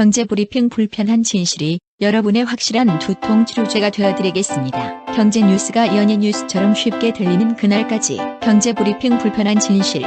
경제브리핑 불편한 진실이 여러분의 확실한 두통 치료제가 되어드리겠습니다. 경제 뉴스가 연예 뉴스처럼 쉽게 들리는 그날까지 경제브리핑 불편한 진실.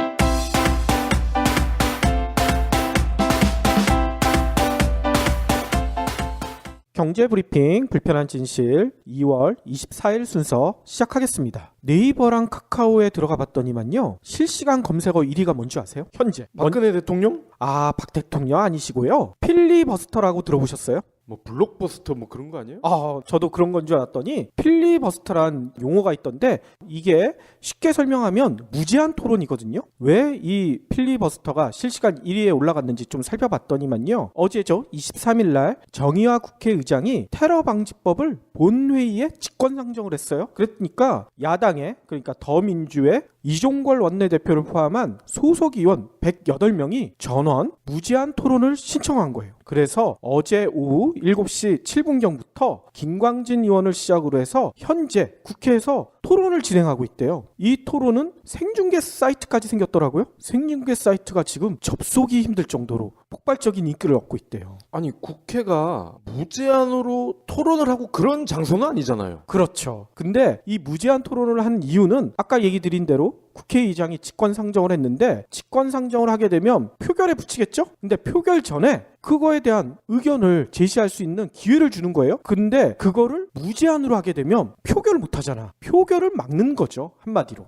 경제브리핑 불편한 진실 2월 24일 순서 시작하겠습니다. 네이버랑 카카오에 들어가 봤더니만요. 실시간 검색어 1위가 뭔지 아세요? 현재. 박근혜 대통령? 박 대통령 아니시고요. 필리버스터라고 들어보셨어요? 뭐 블록버스터 뭐 그런 거 아니에요? 저도 그런 건 줄 알았더니 필리버스터란 용어가 있던데 이게 쉽게 설명하면 무제한 토론이거든요. 왜 이 필리버스터가 실시간 1위에 올라갔는지 좀 살펴봤더니만요. 어제죠. 23일 날 정의화 국회의장이 테러 방지법을 본회의에 직권상정을 했어요. 그러니까 야당의 그러니까 더민주의 이종걸 원내대표를 포함한 소속 의원 108명이 전원 무제한 토론을 신청한 거예요. 그래서 어제 오후 7시 7분경부터 김광진 의원을 시작으로 해서 현재 국회에서 토론을 진행하고 있대요. 이 토론은 생중계 사이트까지 생겼더라고요. 생중계 사이트가 지금 접속이 힘들 정도로 폭발적인 인기를 얻고 있대요. 아니 국회가 무제한으로 토론을 하고 그런 장소는 아니잖아요. 그렇죠. 근데 이 무제한 토론을 한 이유는 아까 얘기 드린 대로 국회의장이 직권상정을 했는데 직권상정을 하게 되면 표결에 붙이겠죠? 근데 표결 전에 그거에 대한 의견을 제시할 수 있는 기회를 주는 거예요. 근데 그거를 무제한으로 하게 되면 표결을 못 하잖아. 표결을 막는 거죠. 한마디로.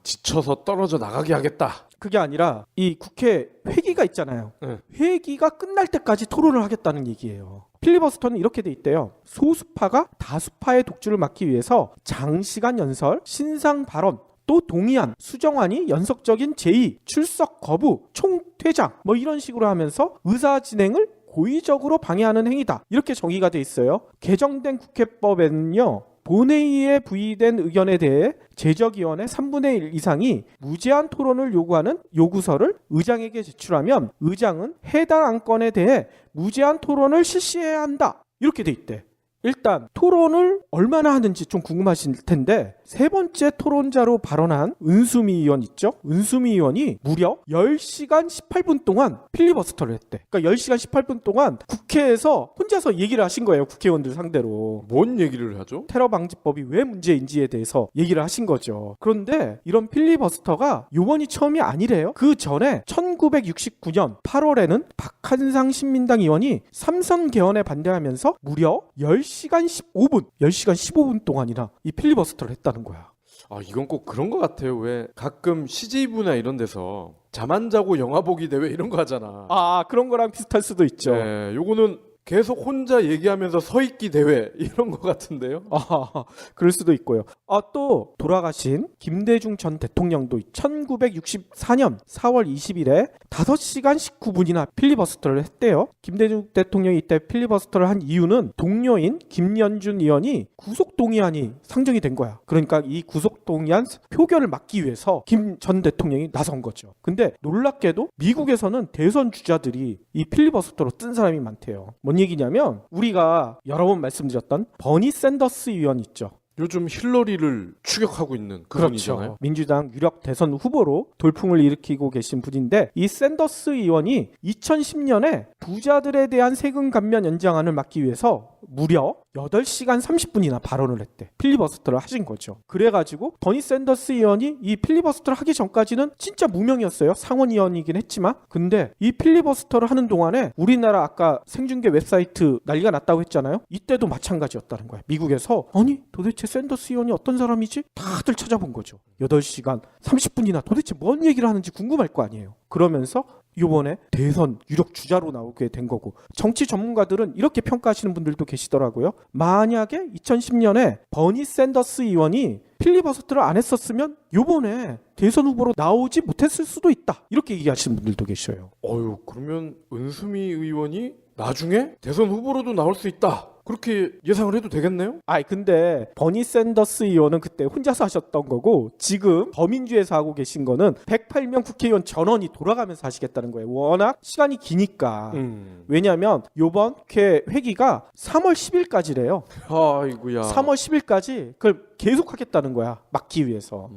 지쳐서 떨어져 나가게 하겠다. 그게 아니라 이 국회 회기가 있잖아요. 네. 회기가 끝날 때까지 토론을 하겠다는 얘기예요. 필리버스터는 이렇게 돼 있대요. 소수파가 다수파의 독주를 막기 위해서 장시간 연설, 신상 발언, 또 동의안, 수정안이 연속적인 제의, 출석 거부, 총퇴장 뭐 이런 식으로 하면서 의사 진행을 고의적으로 방해하는 행위다. 이렇게 정의가 돼 있어요. 개정된 국회법에는요. 본회의에 부의된 의견에 대해 제적위원회 3분의 1 이상이 무제한 토론을 요구하는 요구서를 의장에게 제출하면 의장은 해당 안건에 대해 무제한 토론을 실시해야 한다. 이렇게 돼 있대. 일단 토론을 얼마나 하는지 좀 궁금하실 텐데 세 번째 토론자로 발언한 은수미 의원 있죠? 은수미 의원이 무려 10시간 18분 동안 필리버스터를 했대. 그러니까 10시간 18분 동안 국회에서 혼자서 얘기를 하신 거예요. 국회의원들 상대로. 뭔 얘기를 하죠? 테러 방지법이 왜 문제인지에 대해서 얘기를 하신 거죠. 그런데 이런 필리버스터가 요번이 처음이 아니래요. 그 전에 1969년 8월에는 박한상 신민당 의원이 삼선 개헌에 반대하면서 무려 10시간 15분 동안이나 이 필리버스터를 했다는 거야. 이건 꼭 그런 거 같아요. 왜 가끔 CJ부나 이런 데서 잠 안 자고 영화 보기 대회 이런 거 하잖아. 그런 거랑 비슷할 수도 있죠. 네, 요거는 계속 혼자 얘기하면서 서 있기 대회 이런 거 같은데요. 그럴 수도 있고요. 또 돌아가신 김대중 전 대통령도 1964년 4월 20일에 5시간 19분이나 필리버스터를 했대요. 김대중 대통령이 이때 필리버스터를 한 이유는 동료인 김연준 의원이 구속동의안이 상정이 된 거야. 그러니까 이 구속동의안 표결을 막기 위해서 김 전 대통령이 나선 거죠. 근데 놀랍게도 미국에서는 대선 주자들이 이 필리버스터로 뜬 사람이 많대요. 뭔 얘기냐면 우리가 여러 번 말씀드렸던 버니 샌더스 의원 있죠. 요즘 힐러리를 추격하고 있는 그분이잖아요. 민주당 유력 대선 후보로 돌풍을 일으키고 계신 분인데 이 샌더스 의원이 2010년에 부자들에 대한 세금 감면 연장안을 막기 위해서 무려 8시간 30분이나 발언을 했대. 필리버스터를 하신 거죠. 그래가지고 버니 샌더스 의원이 이 필리버스터를 하기 전까지는 진짜 무명이었어요. 상원의원이긴 했지만. 근데 이 필리버스터를 하는 동안에 우리나라 아까 생중계 웹사이트 난리가 났다고 했잖아요. 이때도 마찬가지였다는 거야. 미국에서 아니 도대체 샌더스 의원이 어떤 사람이지? 다들 찾아본 거죠. 8시간 30분이나 도대체 뭔 얘기를 하는지 궁금할 거 아니에요. 그러면서 이번에 대선 유력 주자로 나오게 된 거고 정치 전문가들은 이렇게 평가하시는 분들도 계시더라고요. 만약에 2010년에 버니 샌더스 의원이 필리버스터를 안 했었으면 이번에 대선 후보로 나오지 못했을 수도 있다. 이렇게 얘기하시는 분들도 계셔요. 그러면 은수미 의원이 나중에 대선 후보로도 나올 수 있다. 그렇게 예상을 해도 되겠네요? 근데 버니 샌더스 의원은 그때 혼자서 하셨던 거고 지금 더민주에서 하고 계신 거는 108명 국회의원 전원이 돌아가면서 하시겠다는 거예요. 워낙 시간이 기니까. 왜냐하면 이번 국회 회기가 3월 10일까지래요. 아이고야. 3월 10일까지 그걸 계속 하겠다는 거야. 막기 위해서.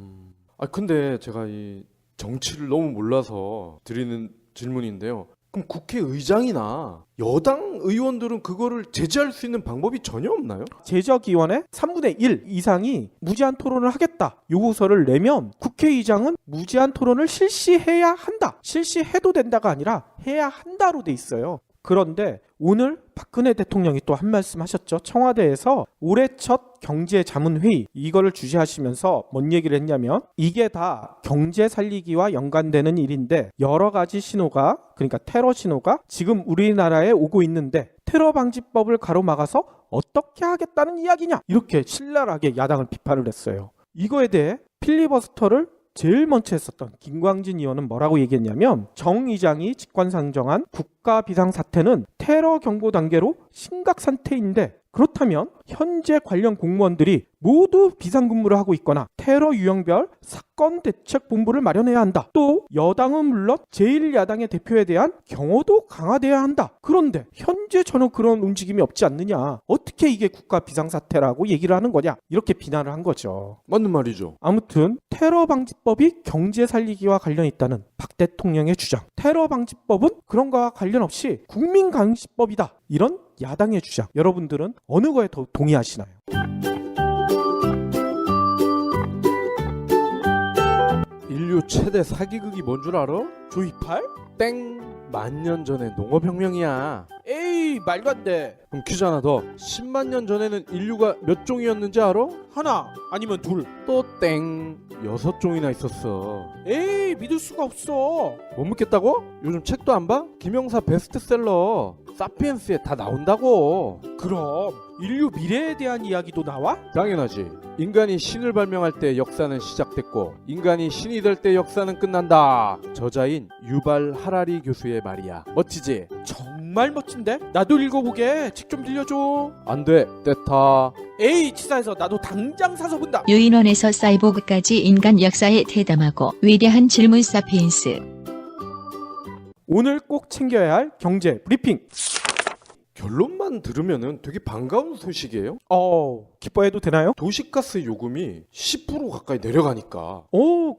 근데 제가 이 정치를 너무 몰라서 드리는 질문인데요. 그럼 국회의장이나 여당 의원들은 그거를 제재할 수 있는 방법이 전혀 없나요? 제적위원회 3분의 1 이상이 무제한 토론을 하겠다 요구서를 내면 국회의장은 무제한 토론을 실시해야 한다. 실시해도 된다가 아니라 해야 한다로 돼 있어요. 그런데 오늘 박근혜 대통령이 또 한 말씀 하셨죠. 청와대에서 올해 첫 경제자문회의 이거를 주재하시면서 뭔 얘기를 했냐면 이게 다 경제 살리기와 연관되는 일인데 여러 가지 신호가 그러니까 테러 신호가 지금 우리나라에 오고 있는데 테러 방지법을 가로막아서 어떻게 하겠다는 이야기냐 이렇게 신랄하게 야당을 비판을 했어요. 이거에 대해 필리버스터를 제일 먼저 했었던 김광진 의원은 뭐라고 얘기했냐면 정 의장이 직권상정한 국가 비상사태는 테러 경보 단계로 심각 상태인데 그렇다면 현재 관련 공무원들이 모두 비상근무를 하고 있거나 테러 유형별 사건대책본부를 마련해야 한다. 또 여당은 물론 제1야당의 대표에 대한 경호도 강화돼야 한다. 그런데 현재 전혀 그런 움직임이 없지 않느냐. 어떻게 이게 국가 비상사태라고 얘기를 하는 거냐. 이렇게 비난을 한 거죠. 맞는 말이죠. 아무튼 테러 방지법이 경제 살리기와 관련이 있다는 박 대통령의 주장. 테러 방지법은 그런 거와 관련 없이 국민 감시법이다. 이런 야당의 주장. 여러분들은 어느 거에 더 동의하시나요? 인류 최대 사기극이 뭔 줄 알아? 조이팔? 땡! 만년 전에 농업혁명이야. 에이 말도 안 돼. 그럼 퀴즈 하나 더. 10만 년 전에는 인류가 몇 종이었는지 알아? 하나 아니면 둘. 또 땡! 6종이나 있었어. 에이 믿을 수가 없어. 못 믿겠다고? 요즘 책도 안 봐? 김영사 베스트셀러 사피엔스에 다 나온다고. 그럼 인류 미래에 대한 이야기도 나와? 당연하지. 인간이 신을 발명할 때 역사는 시작됐고 인간이 신이 될 때 역사는 끝난다. 저자인 유발 하라리 교수의 말이야. 멋지지? 정말 멋진데? 나도 읽어보게. 책 좀 빌려줘. 안 돼. 때타. 에이 치사해서 나도 당장 사서 본다. 유인원에서 사이보그까지 인간 역사에 대담하고 위대한 질문 사피엔스. 오늘 꼭 챙겨야 할 경제 브리핑. 결론만 들으면은 되게 반가운 소식이에요. 기뻐해도 되나요? 도시가스 요금이 10% 가까이 내려가니까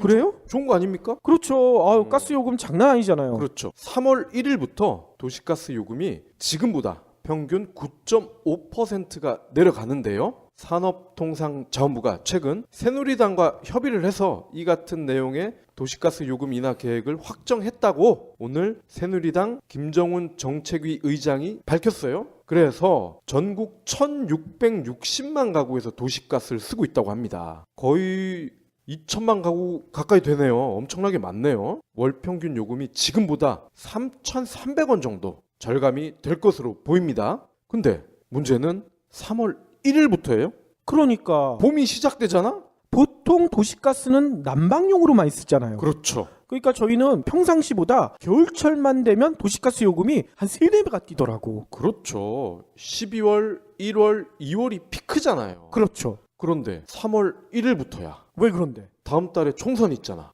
그래요? 좋은 거 아닙니까? 그렇죠. 가스 요금 장난 아니잖아요. 그렇죠. 3월 1일부터 도시가스 요금이 지금보다 평균 9.5%가 내려가는데요. 산업통상자원부가 최근 새누리당과 협의를 해서 이 같은 내용의 도시가스 요금 인하 계획을 확정했다고 오늘 새누리당 김정훈 정책위 의장이 밝혔어요. 그래서 전국 1660만 가구에서 도시가스를 쓰고 있다고 합니다. 거의 2천만 가구 가까이 되네요. 엄청나게 많네요. 월 평균 요금이 지금보다 3,300원 정도 절감이 될 것으로 보입니다. 근데 문제는 3월 1일부터예요. 그러니까 봄이 시작되잖아? 보통 도시가스는 난방용으로만 쓰잖아요. 그렇죠. 그러니까 저희는 평상시보다 겨울철만 되면 도시가스 요금이 한 3-4배가 뛰더라고. 그렇죠. 12월, 1월, 2월이 피크잖아요. 그렇죠. 그런데 3월 1일부터야. 왜 그런데? 다음 달에 총선 있잖아.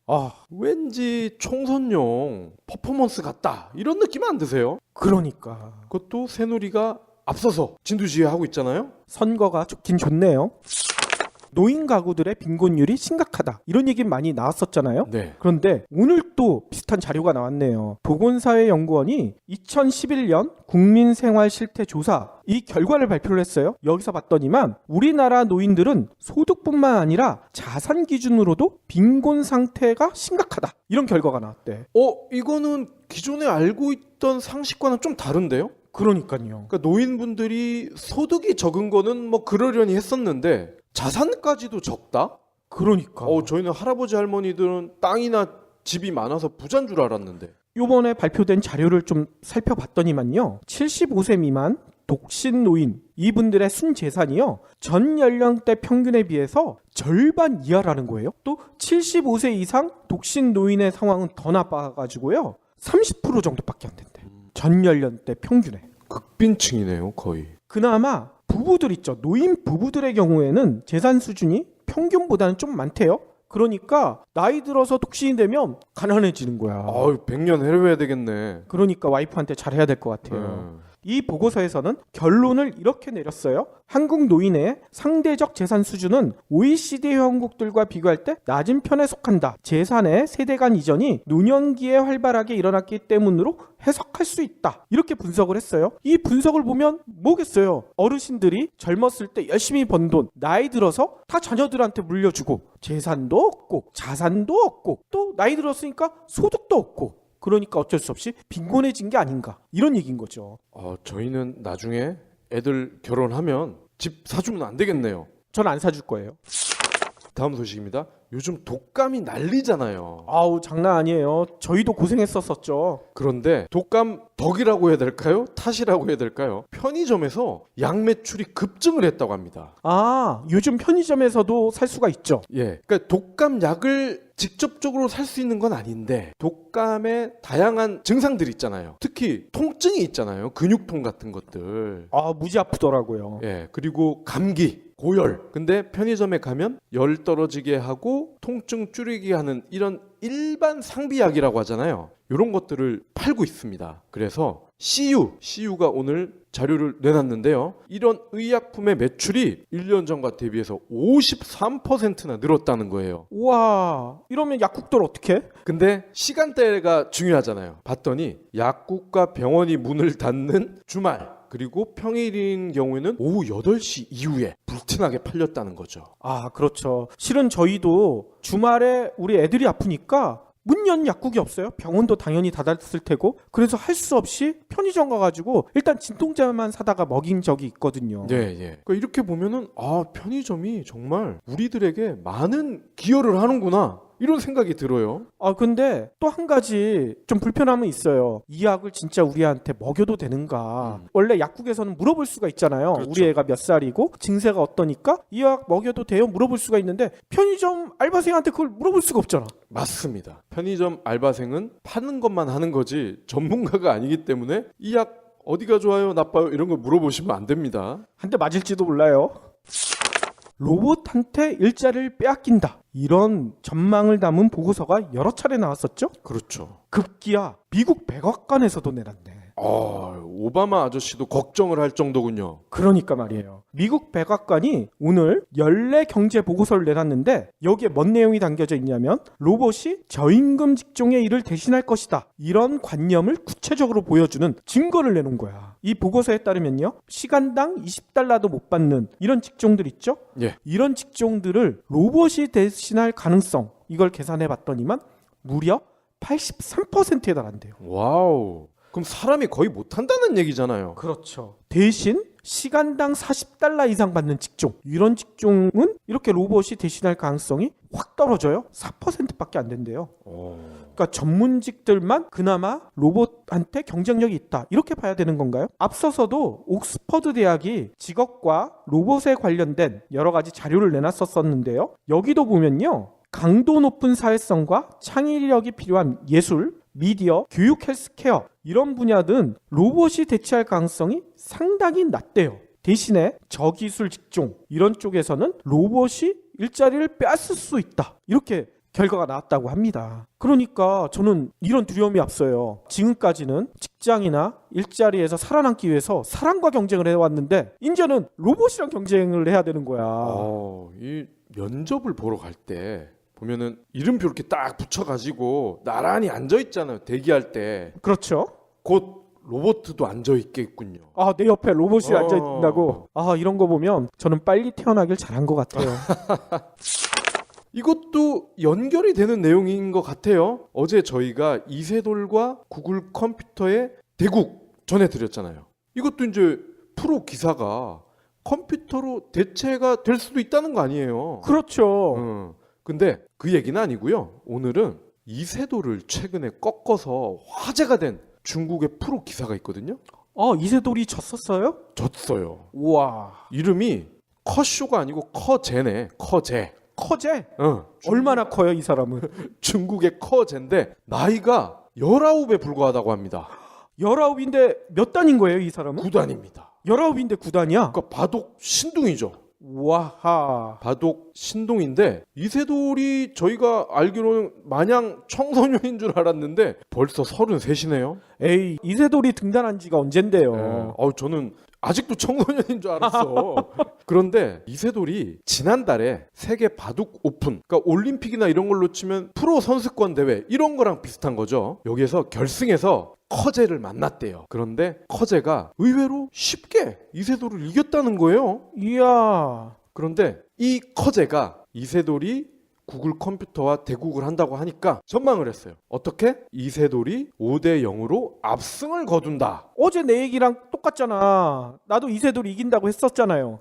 왠지 총선용 퍼포먼스 같다. 이런 느낌 안 드세요? 그러니까 그것도 새누리가 앞서서 진두지휘하고 있잖아요. 선거가 좋긴 좋네요. 노인 가구들의 빈곤율이 심각하다. 이런 얘기 많이 나왔었잖아요. 네. 그런데 오늘 또 비슷한 자료가 나왔네요. 보건사회연구원이 2011년 국민생활실태조사 이 결과를 발표를 했어요. 여기서 봤더니만 우리나라 노인들은 소득뿐만 아니라 자산 기준으로도 빈곤 상태가 심각하다. 이런 결과가 나왔대. 이거는 기존에 알고 있던 상식과는 좀 다른데요? 그러니까요. 그러니까 노인분들이 소득이 적은 거는 뭐 그러려니 했었는데 자산까지도 적다? 그러니까. 저희는 할아버지 할머니들은 땅이나 집이 많아서 부자인 줄 알았는데. 요번에 발표된 자료를 좀 살펴봤더니만요. 75세 미만 독신 노인 이분들의 순재산이요. 전 연령대 평균에 비해서 절반 이하라는 거예요. 또 75세 이상 독신 노인의 상황은 더 나빠가지고요. 30% 정도밖에 안 된대. 전 연령대 평균에. 극빈층이네요, 거의. 그나마 부부들 있죠. 노인 부부들의 경우에는 재산 수준이 평균보다는 좀 많대요. 그러니까 나이 들어서 독신이 되면 가난해지는 거야. 100년 해외해야 되겠네. 그러니까 와이프한테 잘해야 될 것 같아요. 이 보고서에서는 결론을 이렇게 내렸어요. 한국 노인의 상대적 재산 수준은 OECD 회원국들과 비교할 때 낮은 편에 속한다. 재산의 세대 간 이전이 노년기에 활발하게 일어났기 때문으로 해석할 수 있다. 이렇게 분석을 했어요. 이 분석을 보면 뭐겠어요? 어르신들이 젊었을 때 열심히 번 돈, 나이 들어서 다 자녀들한테 물려주고 재산도 없고 자산도 없고 또 나이 들었으니까 소득도 없고 그러니까 어쩔 수 없이 빈곤해진 게 아닌가 이런 얘기인 거죠. 저희는 나중에 애들 결혼하면 집 사주면 안 되겠네요. 전 안 사줄 거예요. 다음 소식입니다. 요즘 독감이 난리잖아요. 아우 장난 아니에요. 저희도 고생했었었죠. 그런데 독감 덕이라고 해야 될까요? 탓이라고 해야 될까요? 편의점에서 약 매출이 급증을 했다고 합니다. 요즘 편의점에서도 살 수가 있죠. 예, 그러니까 독감 약을 직접적으로 살 수 있는 건 아닌데 독감의 다양한 증상들이 있잖아요. 특히 통증이 있잖아요. 근육통 같은 것들. 무지 아프더라고요. 예, 그리고 감기, 고열. 근데 편의점에 가면 열 떨어지게 하고 통증 줄이게 하는 이런 일반 상비약이라고 하잖아요. 이런 것들을 팔고 있습니다. 그래서 CU가 오늘 자료를 내놨는데요. 이런 의약품의 매출이 1년 전과 대비해서 53%나 늘었다는 거예요. 우와, 이러면 약국들 어떻게? 근데 시간대가 중요하잖아요. 봤더니 약국과 병원이 문을 닫는 주말 그리고 평일인 경우에는 오후 8시 이후에 불티나게 팔렸다는 거죠. 그렇죠. 실은 저희도 주말에 우리 애들이 아프니까 문 연 약국이 없어요. 병원도 당연히 닫았을 테고. 그래서 할 수 없이 편의점 가가지고 일단 진통제만 사다가 먹인 적이 있거든요. 예. 그러니까 이렇게 보면은 편의점이 정말 우리들에게 많은 기여를 하는구나. 이런 생각이 들어요. 근데 또 한 가지 좀 불편함은 있어요. 이 약을 진짜 우리한테 먹여도 되는가. 원래 약국에서는 물어볼 수가 있잖아요. 그렇죠. 우리 애가 몇 살이고 증세가 어떠니까 이 약 먹여도 돼요? 물어볼 수가 있는데 편의점 알바생한테 그걸 물어볼 수가 없잖아. 맞습니다. 편의점 알바생은 파는 것만 하는 거지 전문가가 아니기 때문에 이 약 어디가 좋아요? 나빠요? 이런 거 물어보시면 안 됩니다. 한 대 맞을지도 몰라요. 로봇한테 일자리를 빼앗긴다. 이런 전망을 담은 보고서가 여러 차례 나왔었죠. 그렇죠. 급기야 미국 백악관에서도 내놨네. 오바마 아저씨도 걱정을 할 정도군요. 그러니까 말이에요. 미국 백악관이 오늘 연례 경제 보고서를 내놨는데 여기에 뭔 내용이 담겨져 있냐면 로봇이 저임금 직종의 일을 대신할 것이다. 이런 관념을 구체적으로 보여주는 증거를 내놓은 거야. 이 보고서에 따르면요. 시간당 $20도 못 받는 이런 직종들 있죠? 예. 이런 직종들을 로봇이 대신할 가능성 이걸 계산해 봤더니만 무려 83%에 달한대요. 와우. 그럼 사람이 거의 못한다는 얘기잖아요. 그렇죠. 대신 시간당 $40 이상 받는 직종 이런 직종은 이렇게 로봇이 대신할 가능성이 확 떨어져요. 4%밖에 안 된대요. 그러니까 전문직들만 그나마 로봇한테 경쟁력이 있다 이렇게 봐야 되는 건가요? 앞서서도 옥스퍼드 대학이 직업과 로봇에 관련된 여러 가지 자료를 내놨었는데요. 여기도 보면요. 강도 높은 사회성과 창의력이 필요한 예술, 미디어, 교육, 헬스케어 이런 분야든 로봇이 대체할 가능성이 상당히 낮대요. 대신에 저기술 직종 이런 쪽에서는 로봇이 일자리를 빼앗을 수 있다. 이렇게 결과가 나왔다고 합니다. 그러니까 저는 이런 두려움이 앞서요. 지금까지는 직장이나 일자리에서 살아남기 위해서 사람과 경쟁을 해왔는데 이제는 로봇이랑 경쟁을 해야 되는 거야. 이 면접을 보러 갈 때 보면은 이름표 이렇게 딱 붙여가지고 나란히 앉아 있잖아요. 대기할 때. 그렇죠. 곧 로봇도 앉아 있겠군요. 내 옆에 로봇이 앉아 있다고. 이런 거 보면 저는 빨리 태어나길 잘한 것 같아요. 이것도 연결이 되는 내용인 것 같아요. 어제 저희가 이세돌과 구글 컴퓨터의 대국 전해드렸잖아요. 이것도 이제 프로 기사가 컴퓨터로 대체가 될 수도 있다는 거 아니에요. 그렇죠. 근데 그 얘기는 아니고요. 오늘은 이세돌을 최근에 꺾어서 화제가 된 중국의 프로 기사가 있거든요. 이세돌이 졌었어요? 졌어요. 우와. 이름이 커쇼가 아니고 커제네. 커제. 커제? 얼마나 커요 이 사람은? 중국의 커제인데 나이가 19에 불과하다고 합니다. 19인데 몇 단인 거예요 이 사람은? 9단입니다. 19인데 9단이야? 그러니까 바둑 신둥이죠. 와하. 바둑 신동인데 이세돌이 저희가 알기로는 마냥 청소년인 줄 알았는데 벌써 33이네요. 에이, 이세돌이 등단한 지가 언젠데요. 저는 아직도 청소년인 줄 알았어. 그런데 이세돌이 지난달에 세계 바둑 오픈, 그러니까 올림픽이나 이런 걸로 치면 프로 선수권 대회 이런 거랑 비슷한 거죠. 여기에서 결승에서 커제를 만났대요. 그런데 커제가 의외로 쉽게 이세돌을 이겼다는 거예요. 이야. 그런데 이 커제가 이세돌이 구글 컴퓨터와 대국을 한다고 하니까 전망을 했어요. 어떻게? 이세돌이 5대 0으로 압승을 거둔다. 어제 내 얘기랑 똑같잖아. 나도 이세돌이 이긴다고 했었잖아요.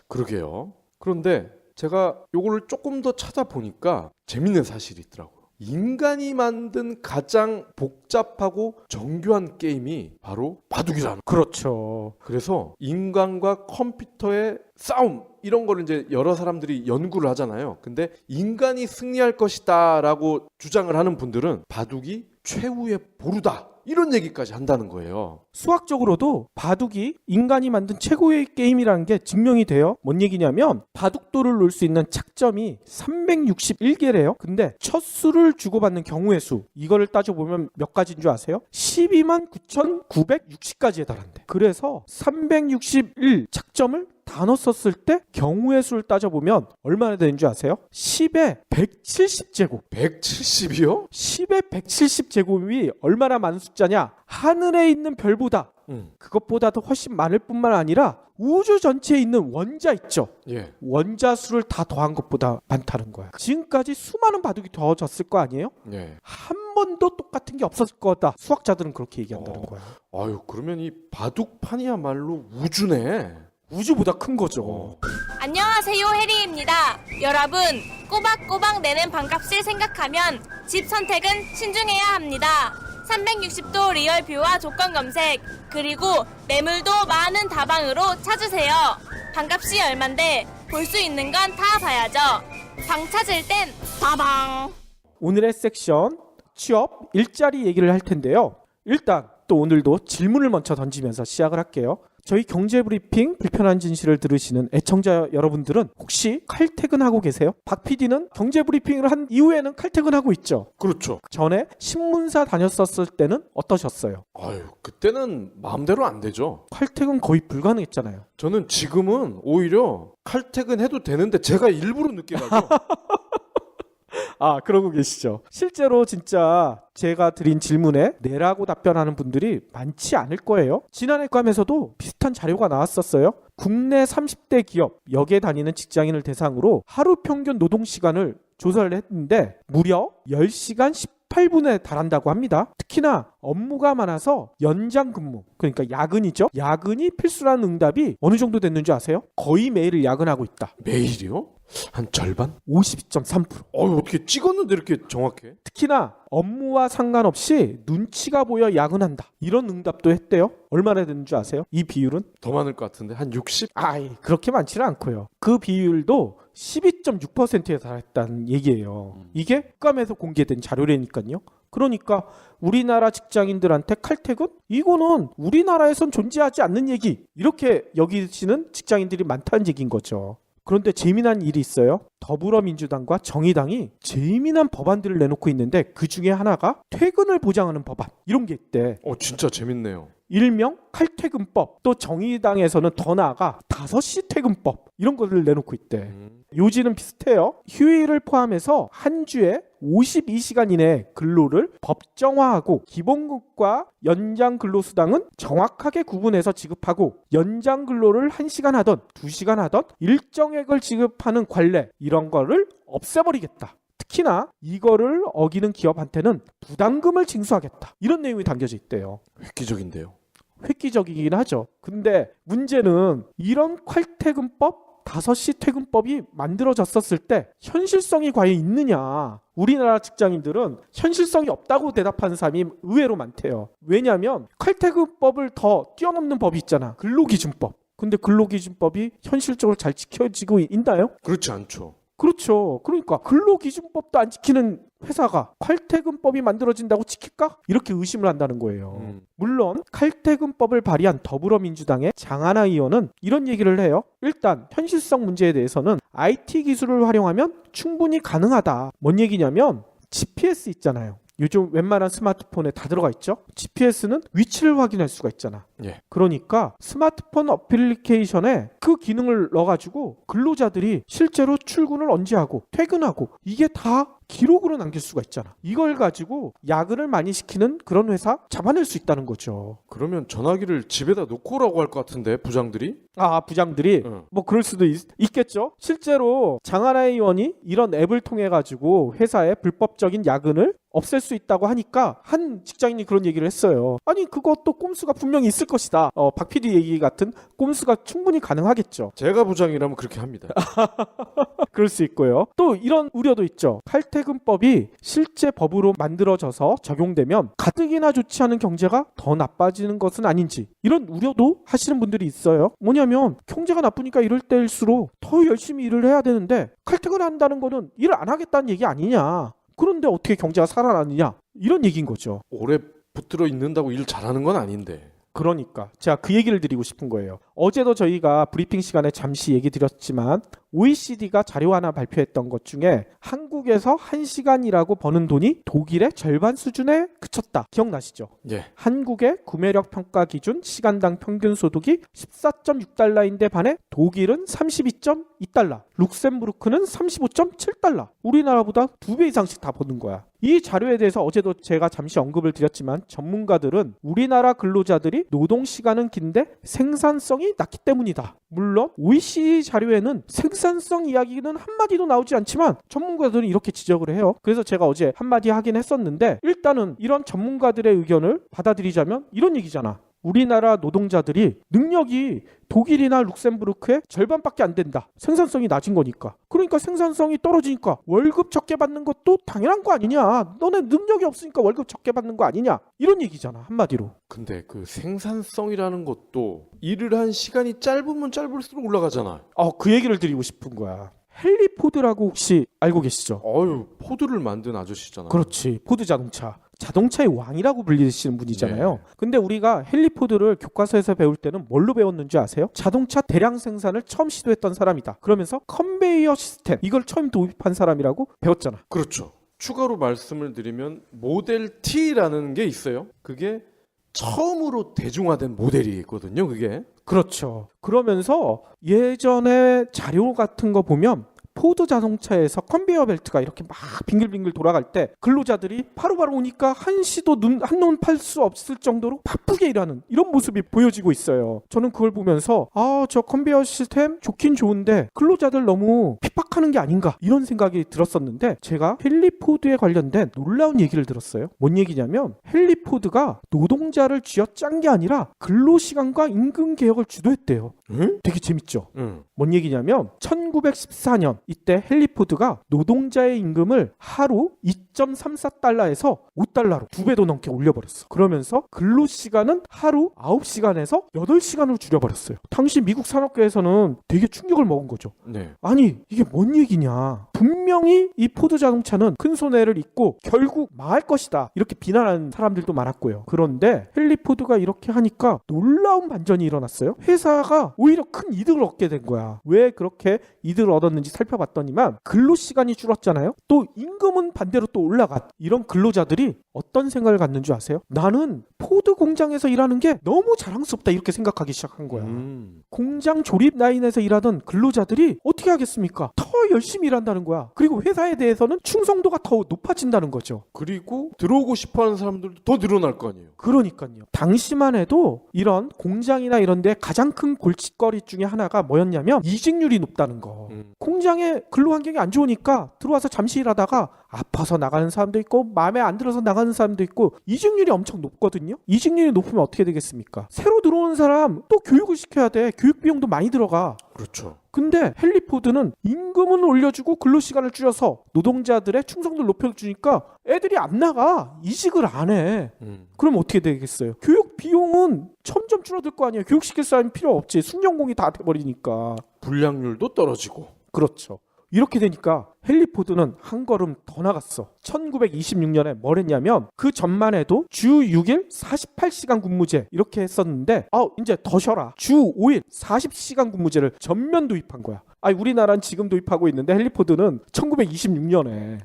그러게요. 그런데 제가 요거를 조금 더 찾아보니까 재밌는 사실이 있더라고요. 인간이 만든 가장 복잡하고 정교한 게임이 바로 바둑이라는 거예요. 그렇죠. 그래서 인간과 컴퓨터의 싸움 이런 거를 이제 여러 사람들이 연구를 하잖아요. 근데 인간이 승리할 것이다라고 주장을 하는 분들은 바둑이 최후의 보루다 이런 얘기까지 한다는 거예요. 수학적으로도 바둑이 인간이 만든 최고의 게임이라는 게 증명이 돼요. 뭔 얘기냐면 바둑돌을 놓을 수 있는 착점이 361개래요. 근데 첫 수를 주고받는 경우의 수, 이거를 따져보면 몇 가지인 줄 아세요? 12만 9,960까지에 달한대. 그래서 361 착점을 다 넣었을 때 경우의 수를 따져보면 얼마나 되는 줄 아세요? 10의 170제곱. 170이요? 10의 170제곱이 얼마나 많은 숫자냐? 하늘에 있는 별보다 그것보다도 훨씬 많을 뿐만 아니라 우주 전체에 있는 원자 있죠. 예. 원자 수를 다 더한 것보다 많다는 거야. 지금까지 수많은 바둑이 더해졌을 거 아니에요? 예. 한 번도 똑같은 게 없었을 거다. 수학자들은 그렇게 얘기한다는 거야. 아유, 그러면 이 바둑판이야말로 우주네. 우주보다 큰 거죠. 안녕하세요, 해리입니다. 여러분, 꼬박꼬박 내는 반값을 생각하면 집 선택은 신중해야 합니다. 360도 리얼 뷰와 조건 검색, 그리고 매물도 많은 다방으로 찾으세요. 반값이 얼만데 볼 수 있는 건 다 봐야죠. 방 찾을 땐 다방. 오늘의 섹션 취업, 일자리 얘기를 할 텐데요. 일단 또 오늘도 질문을 먼저 던지면서 시작을 할게요. 저희 경제브리핑 불편한 진실을 들으시는 애청자 여러분들은 혹시 칼퇴근하고 계세요? 박 PD는 경제브리핑을 한 이후에는 칼퇴근하고 있죠. 그렇죠. 전에 신문사 다녔었을 때는 어떠셨어요? 아유, 그때는 마음대로 안 되죠. 칼퇴근 거의 불가능했잖아요. 저는 지금은 오히려 칼퇴근해도 되는데 제가 일부러 늦게 가죠. 아, 그러고 계시죠. 실제로 진짜 제가 드린 질문에 네라고 답변하는 분들이 많지 않을 거예요. 지난해 감에서도 비슷한 자료가 나왔었어요. 국내 30대 기업, 역에 다니는 직장인을 대상으로 하루 평균 노동시간을 조사를 했는데 무려 10시간 18분에 달한다고 합니다. 특히나 업무가 많아서 연장 근무, 그러니까 야근이죠. 야근이 필수라는 응답이 어느 정도 됐는지 아세요? 거의 매일 야근하고 있다. 매일이요? 한 절반? 52.3%. 어떻게 찍었는데 이렇게 정확해? 특히나 업무와 상관없이 눈치가 보여 야근한다. 이런 응답도 했대요. 얼마나 되는 줄 아세요? 이 비율은? 더 많을 것 같은데 한 60? 아이, 그렇게 많지는 않고요. 그 비율도 12.6%에 달했다는 얘기예요. 이게 국감에서 공개된 자료라니까요. 그러니까 우리나라 직장인들한테 칼퇴근? 이거는 우리나라에선 존재하지 않는 얘기. 이렇게 여기시는 직장인들이 많다는 얘기인 거죠. 그런데 재미난 일이 있어요. 더불어민주당과 정의당이 재미난 법안들을 내놓고 있는데 그 중에 하나가 퇴근을 보장하는 법안. 이런 게 있대. 진짜 재밌네요. 일명 칼퇴근법. 또 정의당에서는 더 나아가 5시 퇴근법. 이런 것을 내놓고 있대. 요지는 비슷해요. 휴일을 포함해서 한 주에 52시간 이내 근로를 법정화하고 기본급과 연장 근로수당은 정확하게 구분해서 지급하고 연장 근로를 1시간 하던 2시간 하던 일정액을 지급하는 관례 이런 거를 없애버리겠다. 특히나 이거를 어기는 기업한테는 부담금을 징수하겠다. 이런 내용이 담겨져 있대요. 획기적인데요. 획기적이긴 하죠. 근데 문제는 이런 칼퇴근법 5시 퇴근법이 만들어졌었을 때 현실성이 과연 있느냐. 우리나라 직장인들은 현실성이 없다고 대답하는 사람이 의외로 많대요. 왜냐하면 칼퇴근법을 더 뛰어넘는 법이 있잖아. 근로기준법. 근데 근로기준법이 현실적으로 잘 지켜지고 있나요? 그렇지 않죠. 그렇죠. 그러니까 근로기준법도 안 지키는 회사가 칼퇴근법이 만들어진다고 지킬까? 이렇게 의심을 한다는 거예요. 물론 칼퇴근법을 발의한 더불어민주당의 장하나 의원은 이런 얘기를 해요. 일단 현실성 문제에 대해서는 IT 기술을 활용하면 충분히 가능하다. 뭔 얘기냐면 GPS 있잖아요. 요즘 웬만한 스마트폰에 다 들어가 있죠. GPS는 위치를 확인할 수가 있잖아. 예. 그러니까 스마트폰 어플리케이션에 그 기능을 넣어가지고 근로자들이 실제로 출근을 언제 하고 퇴근하고 이게 다 기록으로 남길 수가 있잖아. 이걸 가지고 야근을 많이 시키는 그런 회사 잡아낼 수 있다는 거죠. 그러면 전화기를 집에다 놓고 오라고 할 것 같은데 부장들이? 부장들이 응. 뭐 그럴 수도 있겠죠. 실제로 장하나 의원이 이런 앱을 통해 가지고 회사의 불법적인 야근을 없앨 수 있다고 하니까 한 직장인이 그런 얘기를 했어요. 아니 그것도 꼼수가 분명히 있을 것이다. 박 PD 얘기 같은 꼼수가 충분히 가능하겠죠. 제가 부장이라면 그렇게 합니다. 그럴 수 있고요. 또 이런 우려도 있죠. 칼퇴근법이 실제 법으로 만들어져서 적용되면 가뜩이나 좋지 않은 경제가 더 나빠지는 것은 아닌지 이런 우려도 하시는 분들이 있어요. 뭐냐면 경제가 나쁘니까 이럴 때일수록 더 열심히 일을 해야 되는데 칼퇴근한다는 거는 일을 안 하겠다는 얘기 아니냐. 그런데 어떻게 경제가 살아나느냐. 이런 얘기인 거죠. 오래 붙들어 있는다고 일 잘하는 건 아닌데. 그러니까 제가 그 얘기를 드리고 싶은 거예요. 어제도 저희가 브리핑 시간에 잠시 얘기 드렸지만 OECD가 자료 하나 발표했던 것 중에 한국에서 1시간 일하고 버는 돈이 독일의 절반 수준에 그쳤다. 기억나시죠? 예. 한국의 구매력 평가 기준 시간당 평균 소득이 14.6달러인데 반해 독일은 32.2달러, 룩셈부르크는 35.7달러. 우리나라보다 2배 이상씩 다 버는 거야. 이 자료에 대해서 어제도 제가 잠시 언급을 드렸지만 전문가들은 우리나라 근로자들이 노동 시간은 긴데 생산성이 낮기 때문이다. 물론 OECD 자료에는 생산성 이야기는 한마디도 나오지 않지만 전문가들은 이렇게 지적을 해요. 그래서 제가 어제 한마디 하긴 했었는데 일단은 이런 전문가들의 의견을 받아들이자면 이런 얘기잖아. 우리나라 노동자들이 능력이 독일이나 룩셈부르크의 절반밖에 안 된다. 생산성이 낮은 거니까. 그러니까 생산성이 떨어지니까 월급 적게 받는 것도 당연한 거 아니냐. 너네 능력이 없으니까 월급 적게 받는 거 아니냐. 이런 얘기잖아. 한마디로. 근데 그 생산성이라는 것도 일을 한 시간이 짧으면 짧을수록 올라가잖아. 그 얘기를 드리고 싶은 거야. 헨리 포드라고 혹시 알고 계시죠? 포드를 만든 아저씨잖아. 그렇지. 포드 자동차. 자동차의 왕이라고 불리시는 분이잖아요. 근데 우리가 헨리 포드를 교과서에서 배울 때는 뭘로 배웠는지 아세요? 자동차 대량 생산을 처음 시도했던 사람이다. 그러면서 컨베이어 시스템 이걸 처음 도입한 사람이라고 배웠잖아. 그렇죠. 추가로 말씀을 드리면 모델 T라는 게 있어요. 그게 처음으로 대중화된 모델이 있거든요. 그게. 그렇죠. 그러면서 예전에 자료 같은 거 보면 포드 자동차에서 컨베이어 벨트가 이렇게 막 빙글빙글 돌아갈 때 근로자들이 바로바로 오니까 한시도 한눈 팔 수 없을 정도로 바쁘게 일하는 이런 모습이 보여지고 있어요. 저는 그걸 보면서 저 컨베이어 시스템 좋긴 좋은데 근로자들 너무 핍박하는 게 아닌가 이런 생각이 들었었는데 제가 헨리 포드에 관련된 놀라운 얘기를 들었어요. 뭔 얘기냐면 헨리 포드가 노동자를 쥐어짠 게 아니라 근로시간과 임금 개혁을 주도했대요. 응? 되게 재밌죠? 응. 뭔 얘기냐면 1914년 이때 헨리 포드가 노동자의 임금을 하루 2.34달러에서 5달러로 2배도 넘게 올려버렸어. 그러면서 근로시간은 하루 9시간에서 8시간으로 줄여버렸어요. 당시 미국 산업계에서는 되게 충격을 먹은 거죠. 네. 아니 이게 뭔 얘기냐. 분명히 이 포드 자동차는 큰 손해를 입고 결국 망할 것이다. 이렇게 비난하는 사람들도 많았고요. 그런데 헨리 포드가 이렇게 하니까 놀라운 반전이 일어났어요. 회사가 오히려 큰 이득을 얻게 된 거야. 왜 그렇게 이득을 얻었는지 살펴봤더니만 근로시간이 줄었잖아요. 또 임금은 반대로 또 올라간 이런 근로자들이 어떤 생각을 갖는 줄 아세요? 나는 포드 공장에서 일하는 게 너무 자랑스럽다 이렇게 생각하기 시작한 거야. 공장 조립 라인에서 일하던 근로자들이 어떻게 하겠습니까? 더 열심히 일한다는 거야. 그리고 회사에 대해서는 충성도가 더 높아진다는 거죠. 그리고 들어오고 싶어하는 사람들도 더 늘어날 거 아니에요. 그러니까요. 당시만 해도 이런 공장이나 이런 데 가장 큰 골칫거리 중에 하나가 뭐였냐면 이직률이 높다는 거. 공장의 근로 환경이 안 좋으니까 들어와서 잠시 일하다가 아파서 나가는 사람도 있고 마음에 안 들어서 나가는 사람도 있고 이직률이 엄청 높거든요. 이직률이 높으면 어떻게 되겠습니까? 새로 들어오는 사람 또 교육을 시켜야 돼. 교육 비용도 많이 들어가. 그렇죠. 근데 헨리 포드는 임금은 올려주고 근로시간을 줄여서 노동자들의 충성도를 높여주니까 애들이 안 나가. 이직을 안 해. 그럼 어떻게 되겠어요? 교육 비용은 점점 줄어들 거 아니에요. 교육시킬 사람이 필요 없지. 숙련공이 다 돼버리니까. 불량률도 떨어지고. 그렇죠. 이렇게 되니까 헨리 포드는 한 걸음 더 나갔어. 1926년에 뭘 했냐면 그 전만 해도 주 6일 48시간 근무제 이렇게 했었는데 이제 더 쉬어라. 주 5일 40시간 근무제를 전면 도입한 거야. 우리나라는 지금 도입하고 있는데 헨리 포드는 1926년에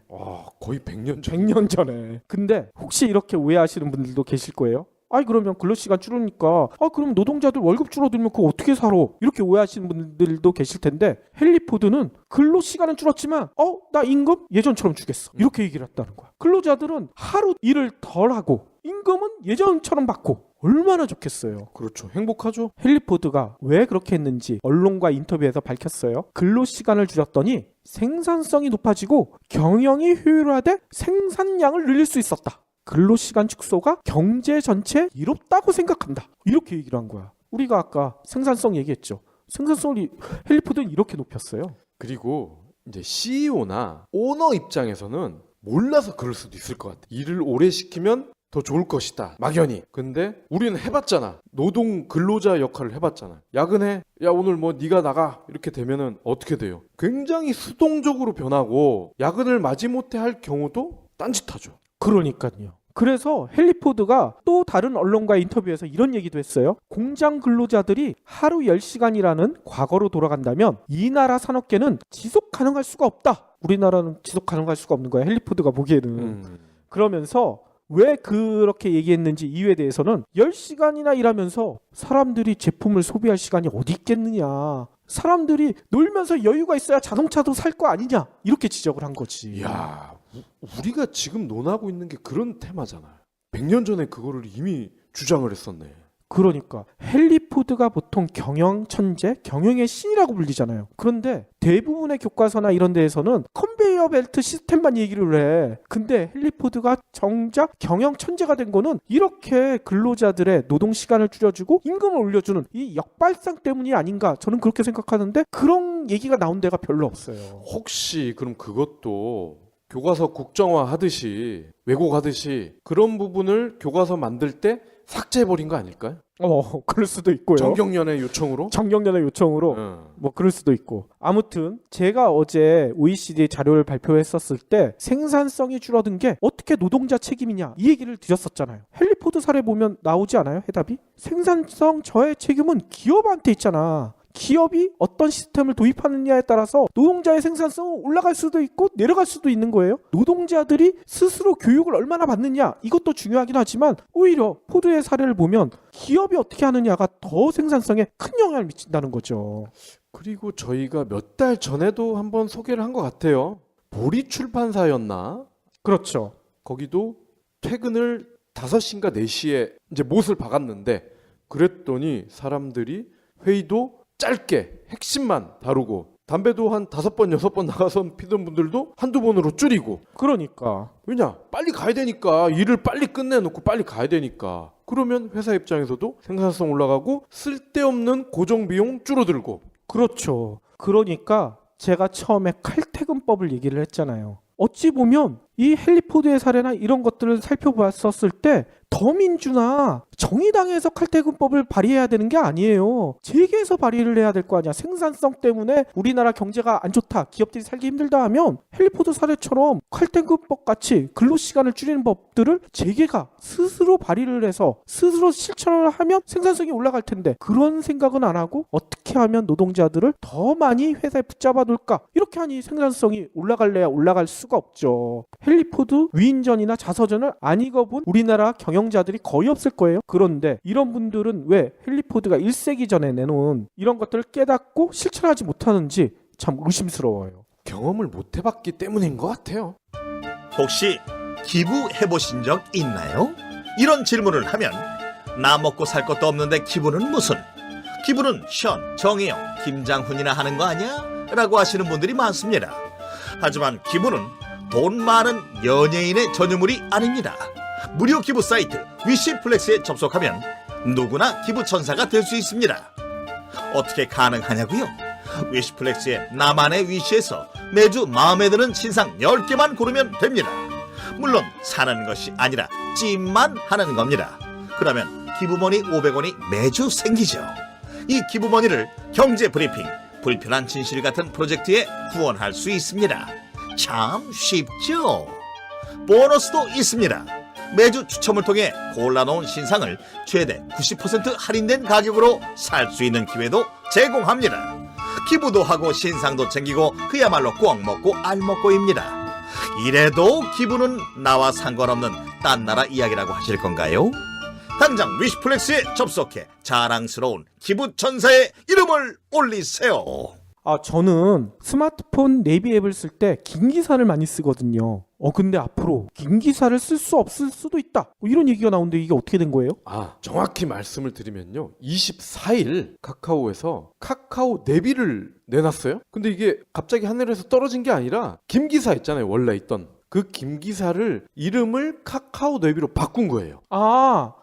거의 100년 전. 100년 전에. 근데 혹시 이렇게 오해하시는 분들도 계실 거예요. 그러면 근로시간 줄으니까 그럼 노동자들 월급 줄어들면 그거 어떻게 살아? 이렇게 오해하시는 분들도 계실 텐데 헨리 포드는 근로시간은 줄었지만 나 임금 예전처럼 주겠어. 이렇게 얘기를 했다는 거야. 근로자들은 하루 일을 덜 하고 임금은 예전처럼 받고 얼마나 좋겠어요. 그렇죠. 행복하죠. 헨리 포드가 왜 그렇게 했는지 언론과 인터뷰에서 밝혔어요. 근로시간을 줄였더니 생산성이 높아지고 경영이 효율화돼 생산량을 늘릴 수 있었다. 근로시간 축소가 경제 전체에 이롭다고 생각한다. 이렇게 얘기를 한 거야. 우리가 아까 생산성 얘기했죠. 생산성을 헨리 포드는 이렇게 높였어요. 그리고 이제 CEO나 오너 입장에서는 몰라서 그럴 수도 있을 것 같아. 일을 오래 시키면 더 좋을 것이다. 막연히. 근데 우리는 해봤잖아. 노동 근로자 역할을 해봤잖아. 야근해. 야 오늘 뭐 네가 나가. 이렇게 되면은 어떻게 돼요? 굉장히 수동적으로 변하고 야근을 마지못해 할 경우도 딴짓하죠. 그러니까요. 그래서 헨리 포드가 또 다른 언론과의 인터뷰에서 이런 얘기도 했어요. 공장 근로자들이 하루 10시간이라는 과거로 돌아간다면 이 나라 산업계는 지속 가능할 수가 없다. 우리나라는 지속 가능할 수가 없는 거야. 헨리 포드가 보기에는. 그러면서 왜 그렇게 얘기했는지 이유에 대해서는 10시간이나 일하면서 사람들이 제품을 소비할 시간이 어디 있겠느냐. 사람들이 놀면서 여유가 있어야 자동차도 살 거 아니냐. 이렇게 지적을 한 거지. 이야, 우리가 지금 논하고 있는 게 그런 테마잖아요. 100년 전에 그거를 이미 주장을 했었네. 그러니까 헨리 포드가 보통 경영 천재, 경영의 신이라고 불리잖아요. 그런데 대부분의 교과서나 이런 데에서는 컨베이어 벨트 시스템만 얘기를 해. 근데 헨리 포드가 정작 경영 천재가 된 거는 이렇게 근로자들의 노동 시간을 줄여주고 임금을 올려주는 이 역발상 때문이 아닌가, 저는 그렇게 생각하는데 그런 얘기가 나온 데가 별로 없어요. 혹시 그럼 그것도 교과서 국정화 하듯이 왜곡하듯이 그런 부분을 교과서 만들 때 삭제해버린 거 아닐까요? 그럴 수도 있고요. 정경련의 요청으로? 정경련의 요청으로 뭐 그럴 수도 있고. 아무튼 제가 어제 OECD 자료를 발표했었을 때 생산성이 줄어든 게 어떻게 노동자 책임이냐 이 얘기를 드렸었잖아요. 헨리 포드 사례 보면 나오지 않아요? 해답이? 생산성 저해 책임은 기업한테 있잖아. 기업이 어떤 시스템을 도입하느냐에 따라서 노동자의 생산성은 올라갈 수도 있고 내려갈 수도 있는 거예요. 노동자들이 스스로 교육을 얼마나 받느냐 이것도 중요하긴 하지만 오히려 포드의 사례를 보면 기업이 어떻게 하느냐가 더 생산성에 큰 영향을 미친다는 거죠. 그리고 저희가 몇 달 전에도 한번 소개를 한 것 같아요. 보리 출판사였나? 그렇죠. 거기도 퇴근을 5시인가 4시에 이제 못을 박았는데 그랬더니 사람들이 회의도 짧게 핵심만 다루고 담배도 한 5번, 6번 나가서 피던 분들도 한두 번으로 줄이고. 그러니까. 왜냐? 빨리 가야 되니까. 일을 빨리 끝내놓고 빨리 가야 되니까. 그러면 회사 입장에서도 생산성 올라가고 쓸데없는 고정비용 줄어들고. 그렇죠. 그러니까 제가 처음에 칼퇴근법을 얘기를 했잖아요. 어찌 보면 이 헨리 포드의 사례나 이런 것들을 살펴봤었을 때 더민주나 정의당에서 칼퇴근법을 발의해야 되는 게 아니에요. 재계에서 발의를 해야 될 거 아니야. 생산성 때문에 우리나라 경제가 안 좋다, 기업들이 살기 힘들다 하면 헨리 포드 사례처럼 칼퇴근법 같이 근로시간을 줄이는 법들을 재계가 스스로 발의를 해서 스스로 실천을 하면 생산성이 올라갈 텐데 그런 생각은 안 하고 어떻게 하면 노동자들을 더 많이 회사에 붙잡아 둘까, 이렇게 하니 생산성이 올라갈래야 올라갈 수가 없죠. 헨리 포드 위인전이나 자서전을 안 읽어본 우리나라 경영자들이 거의 없을 거예요. 그런데 이런 분들은 왜 헨리 포드가 1세기 전에 내놓은 이런 것들을 깨닫고 실천하지 못하는지 참 의심스러워요. 경험을 못 해봤기 때문인 것 같아요. 혹시 기부해보신 적 있나요? 이런 질문을 하면 나 먹고 살 것도 없는데 기부는 무슨? 기부는 션, 정혜영, 김장훈이나 하는 거 아니야? 라고 하시는 분들이 많습니다. 하지만 기부는 돈 많은 연예인의 전유물이 아닙니다. 무료 기부 사이트 위시플렉스에 접속하면 누구나 기부천사가 될 수 있습니다. 어떻게 가능하냐고요? 위시플렉스의 나만의 위시에서 매주 마음에 드는 신상 10개만 고르면 됩니다. 물론 사는 것이 아니라 찜만 하는 겁니다. 그러면 기부머니 500원이 매주 생기죠. 이 기부머니를 경제브리핑, 불편한 진실 같은 프로젝트에 후원할 수 있습니다. 참 쉽죠? 보너스도 있습니다. 매주 추첨을 통해 골라놓은 신상을 최대 90% 할인된 가격으로 살 수 있는 기회도 제공합니다. 기부도 하고 신상도 챙기고 그야말로 꽉 먹고 알 먹고입니다. 이래도 기부는 나와 상관없는 딴 나라 이야기라고 하실 건가요? 당장 위시플렉스에 접속해 자랑스러운 기부 천사의 이름을 올리세요. 저는 스마트폰 내비 앱을 쓸 때 긴 기사를 많이 쓰거든요. 근데 앞으로 긴 기사를 쓸 수 없을 수도 있다. 이런 얘기가 나오는데 이게 어떻게 된 거예요? 정확히 말씀을 드리면요. 24일 카카오에서 카카오 내비를 내놨어요. 근데 이게 갑자기 하늘에서 떨어진 게 아니라 김기사 있잖아요. 원래 있던. 그 김기사를 이름을 카카오 내비로 바꾼 거예요.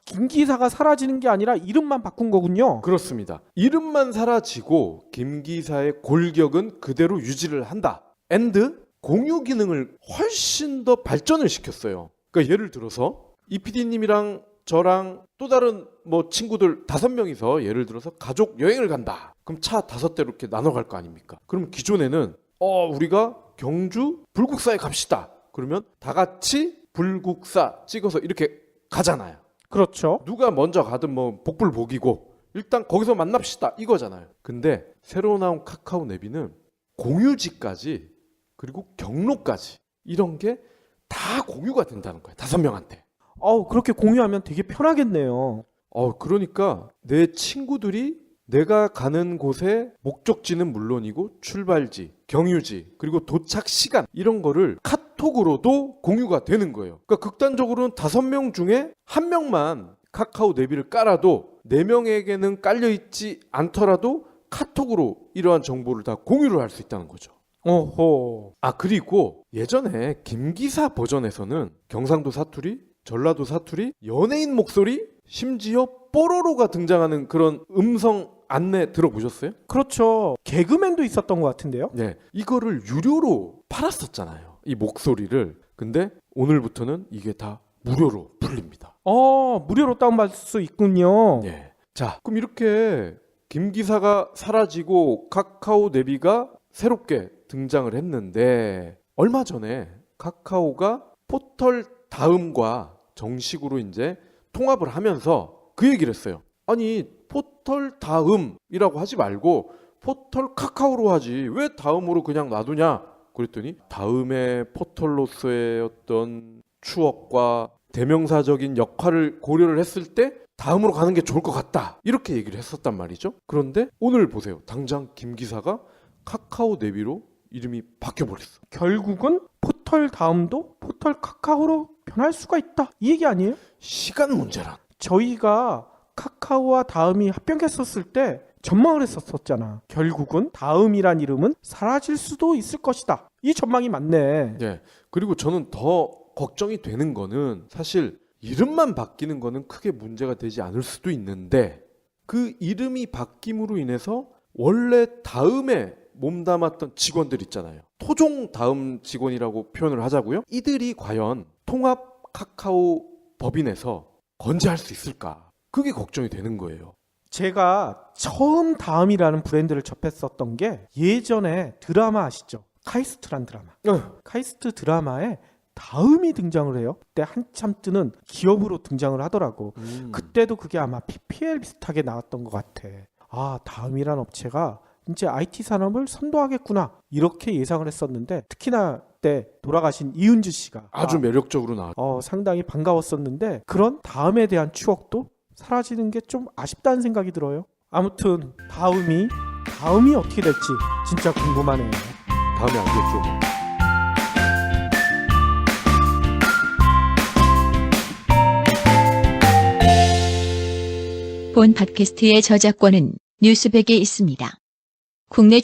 긴 기사가 사라지는 게 아니라 이름만 바꾼 거군요. 그렇습니다. 이름만 사라지고 김기사의 골격은 그대로 유지를 한다. 앤드 공유 기능을 훨씬 더 발전을 시켰어요. 그러니까 예를 들어서 이 PD님이랑 저랑 또 다른 친구들 5명이서 예를 들어서 가족 여행을 간다. 그럼 차 5대로 이렇게 나눠 갈 거 아닙니까? 그럼 기존에는 우리가 경주 불국사에 갑시다. 그러면 다 같이 불국사 찍어서 이렇게 가잖아요. 그렇죠. 누가 먼저 가든 복불복이고 일단 거기서 만납시다 이거잖아요. 근데 새로 나온 카카오 내비는 공유지까지 그리고 경로까지 이런 게 다 공유가 된다는 거예요. 5명한테. 그렇게 공유하면 되게 편하겠네요. 그러니까 내 친구들이 내가 가는 곳의 목적지는 물론이고 출발지, 경유지, 그리고 도착 시간 이런 거를 카톡으로도 공유가 되는 거예요. 그러니까 극단적으로는 5명 중에 1명만 카카오 내비를 깔아도 4명에게는 깔려있지 않더라도 카톡으로 이러한 정보를 다 공유를 할 수 있다는 거죠. 그리고 예전에 김기사 버전에서는 경상도 사투리, 전라도 사투리, 연예인 목소리, 심지어 뽀로로가 등장하는 그런 음성 안내 들어보셨어요? 그렇죠. 개그맨도 있었던 것 같은데요. 네, 이거를 유료로 팔았었잖아요. 이 목소리를. 근데 오늘부터는 이게 다 무료로 풀립니다. 무료로 다운받을 수 있군요. 네. 자, 그럼 이렇게 김기사가 사라지고 카카오 내비가 새롭게 등장을 했는데 얼마 전에 카카오가 포털 다음과 정식으로 이제 통합을 하면서 그 얘기를 했어요. 아니 포털 다음이라고 하지 말고 포털 카카오로 하지 왜 다음으로 그냥 놔두냐 그랬더니 다음의 포털로서의 어떤 추억과 대명사적인 역할을 고려를 했을 때 다음으로 가는 게 좋을 것 같다 이렇게 얘기를 했었단 말이죠. 그런데 오늘 보세요. 당장 김기사가 카카오 내비로 이름이 바뀌어버렸어. 결국은 포털 다음도 포털 카카오로 변할 수가 있다 이 얘기 아니에요? 시간 문제란. 저희가 카카오와 다음이 합병했었을 때 전망을 했었잖아. 결국은 다음이란 이름은 사라질 수도 있을 것이다. 이 전망이 맞네. 네. 그리고 저는 더 걱정이 되는 거는 사실 이름만 바뀌는 거는 크게 문제가 되지 않을 수도 있는데 그 이름이 바뀜으로 인해서 원래 다음에 몸담았던 직원들 있잖아요. 토종 다음 직원이라고 표현을 하자고요. 이들이 과연 통합 카카오 법인에서 건재할 수 있을까? 그게 걱정이 되는 거예요. 제가 처음 다음이라는 브랜드를 접했었던 게 예전에 드라마 아시죠? 카이스트란 드라마. 카이스트 드라마에 다음이 등장을 해요. 그때 한참 뜨는 기업으로 등장을 하더라고. 그때도 그게 아마 PPL 비슷하게 나왔던 것 같아. 다음이란 업체가 이제 IT 산업을 선도하겠구나 이렇게 예상을 했었는데 특히나 그때 돌아가신 이은주 씨가 아주 매력적으로 나왔죠. 상당히 반가웠었는데 그런 다음에 대한 추억도 사라지는 게 좀 아쉽다는 생각이 들어요. 아무튼 다음이 어떻게 될지 진짜 궁금하네요. 다음에 알겠죠. 본 팟캐스트의 저작권은 뉴스백에 있습니다. 국내